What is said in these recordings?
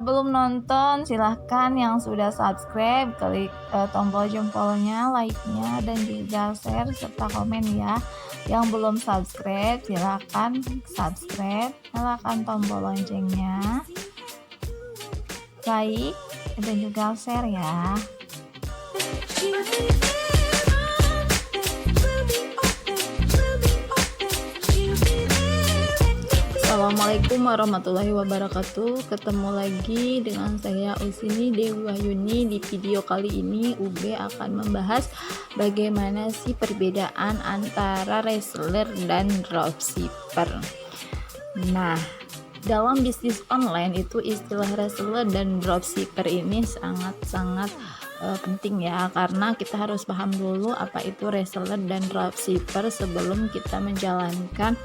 Belum nonton, silahkan yang sudah subscribe klik tombol jempolnya, like-nya, dan juga share serta komen ya. Yang belum subscribe silahkan subscribe, nyalakan tombol loncengnya, like dan juga share ya. Assalamualaikum warahmatullahi wabarakatuh. Ketemu lagi dengan saya Usini Dewi Wahyuni. Di video kali ini Ube akan membahas bagaimana sih perbedaan antara reseller dan dropshipper. Nah, dalam bisnis online itu istilah reseller dan dropshipper ini sangat-sangat penting ya, karena kita harus paham dulu apa itu reseller dan dropshipper sebelum kita menjalankan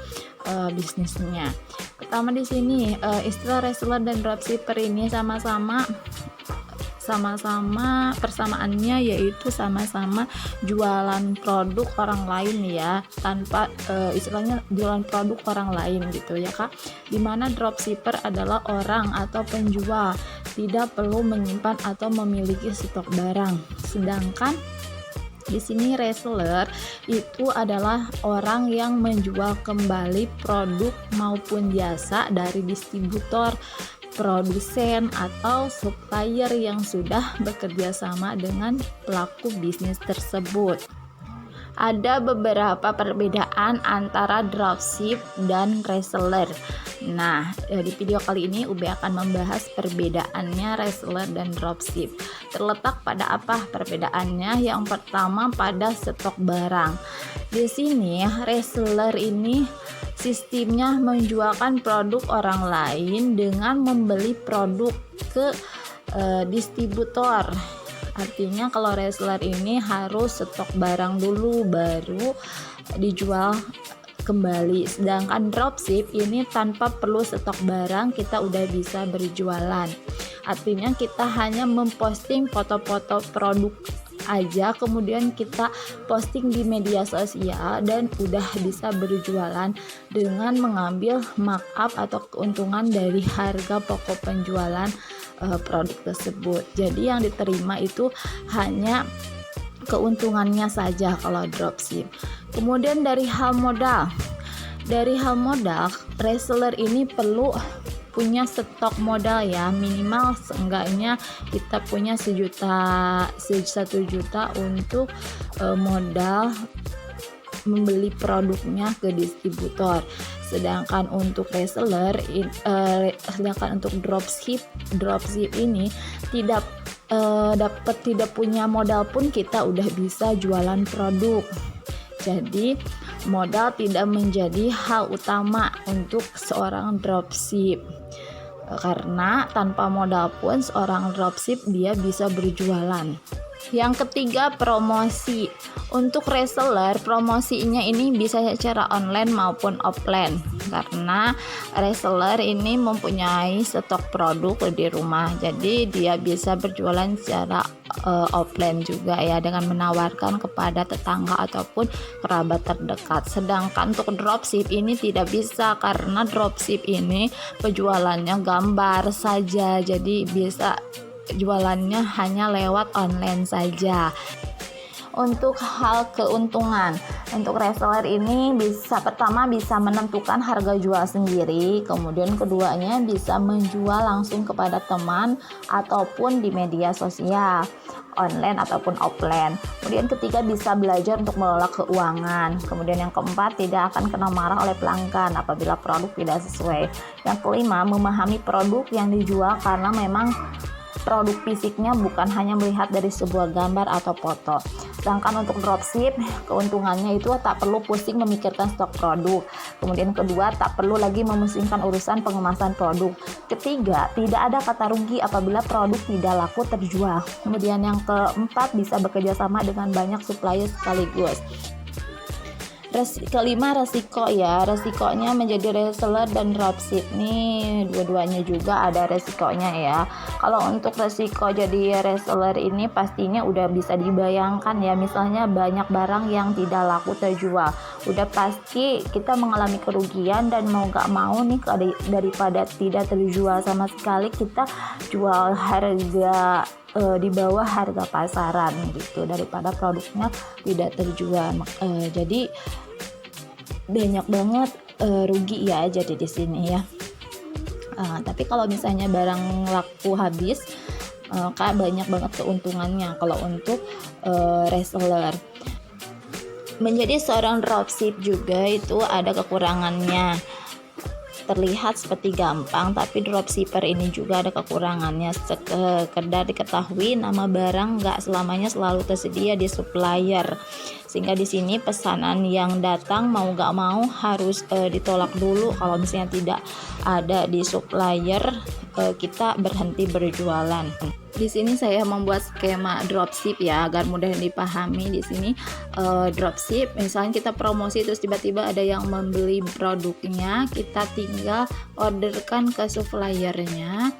bisnisnya. Pertama di sini istilah reseller dan dropshipper ini sama-sama persamaannya yaitu sama-sama jualan produk orang lain ya, tanpa istilahnya jualan produk orang lain gitu ya Kak. Dimana dropshipper adalah orang atau penjual, tidak perlu menyimpan atau memiliki stok barang. Sedangkan di sini reseller itu adalah orang yang menjual kembali produk maupun jasa dari distributor, produsen, atau supplier yang sudah bekerja sama dengan pelaku bisnis tersebut. Ada beberapa perbedaan antara dropship dan reseller. Nah, di video kali ini Ube akan membahas perbedaannya reseller dan dropship. Terletak pada apa perbedaannya? Yang pertama pada stok barang. Di sini reseller ini sistemnya menjualkan produk orang lain dengan membeli produk ke distributor. Artinya kalau reseller ini harus stok barang dulu baru dijual kembali. Sedangkan dropship ini tanpa perlu stok barang kita udah bisa berjualan. Artinya kita hanya memposting foto-foto produk aja, kemudian kita posting di media sosial dan udah bisa berjualan dengan mengambil markup atau keuntungan dari harga pokok penjualan produk tersebut. Jadi yang diterima itu hanya keuntungannya saja kalau dropship. Kemudian dari hal modal, reseller ini perlu punya stok modal ya, minimal seenggaknya kita punya 1 juta untuk modal membeli produknya ke distributor. Sedangkan untuk reseller, sedangkan untuk dropship ini tidak punya modal pun kita udah bisa jualan produk. Jadi modal tidak menjadi hal utama untuk seorang dropship, karena tanpa modal pun seorang dropship dia bisa berjualan. Yang ketiga, promosi. Untuk reseller, promosinya ini bisa secara online maupun offline, karena reseller ini mempunyai stok produk di rumah, jadi dia bisa berjualan secara offline juga ya, dengan menawarkan kepada tetangga ataupun kerabat terdekat. Sedangkan untuk dropship ini tidak bisa, karena dropship ini penjualannya gambar saja, jadi bisa jualannya hanya lewat online saja. Untuk hal keuntungan, untuk reseller ini pertama bisa menentukan harga jual sendiri, kemudian keduanya bisa menjual langsung kepada teman ataupun di media sosial, online ataupun offline. Kemudian ketiga, bisa belajar untuk mengelola keuangan. Kemudian yang keempat, tidak akan kena marah oleh pelanggan apabila produk tidak sesuai. Yang kelima, memahami produk yang dijual, karena memang produk fisiknya bukan hanya melihat dari sebuah gambar atau foto. Sedangkan untuk dropship, keuntungannya itu tak perlu pusing memikirkan stok produk. Kemudian kedua, tak perlu lagi memusingkan urusan pengemasan produk. Ketiga, tidak ada kata rugi apabila produk tidak laku terjual. Kemudian yang keempat, bisa bekerja sama dengan banyak supplier sekaligus. Kelima, resiko ya. Resikonya menjadi reseller dan dropship nih, dua-duanya juga ada resikonya ya. Kalau untuk resiko jadi reseller ini pastinya udah bisa dibayangkan ya, misalnya banyak barang yang tidak laku terjual, udah pasti kita mengalami kerugian, dan mau gak mau nih daripada tidak terjual sama sekali, kita jual harga di bawah harga pasaran gitu, daripada produknya tidak terjual. Jadi banyak banget rugi ya jadi di sini ya. Tapi kalau misalnya barang laku habis, Kak, banyak banget keuntungannya kalau untuk reseller. Menjadi seorang dropship juga itu ada kekurangannya. Terlihat seperti gampang, tapi dropshipper ini juga ada kekurangannya. Sekedar diketahui, nama barang nggak selamanya selalu tersedia di supplier, sehingga di sini pesanan yang datang mau nggak mau harus ditolak dulu. Kalau misalnya tidak ada di supplier, kita berhenti berjualan. Di sini saya membuat skema dropship ya agar mudah dipahami. Di sini dropship, misalnya kita promosi terus tiba-tiba ada yang membeli produknya, kita tinggal orderkan ke suppliernya,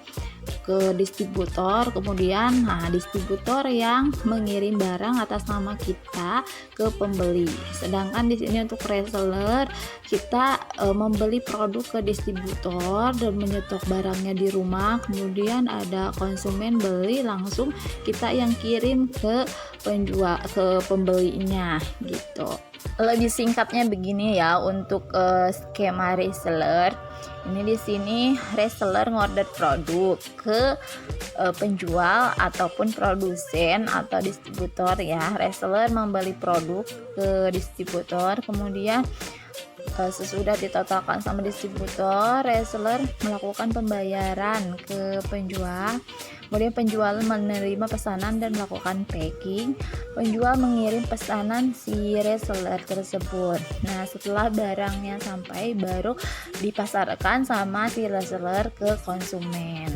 ke distributor, kemudian distributor yang mengirim barang atas nama kita ke pembeli. Sedangkan di sini untuk reseller, kita membeli produk ke distributor dan menyetok barangnya di rumah, kemudian ada konsumen beli, langsung kita yang kirim ke penjual, ke pembelinya gitu. Lebih singkatnya begini ya untuk skema reseller. Ini di sini reseller ngorder produk ke penjual ataupun produsen atau distributor ya. Reseller membeli produk ke distributor, kemudian sesudah ditotalkan sama distributor, reseller melakukan pembayaran ke penjual. Kemudian penjual menerima pesanan dan melakukan packing. Penjual mengirim pesanan si reseller tersebut. Nah, setelah barangnya sampai baru dipasarkan sama si reseller ke konsumen.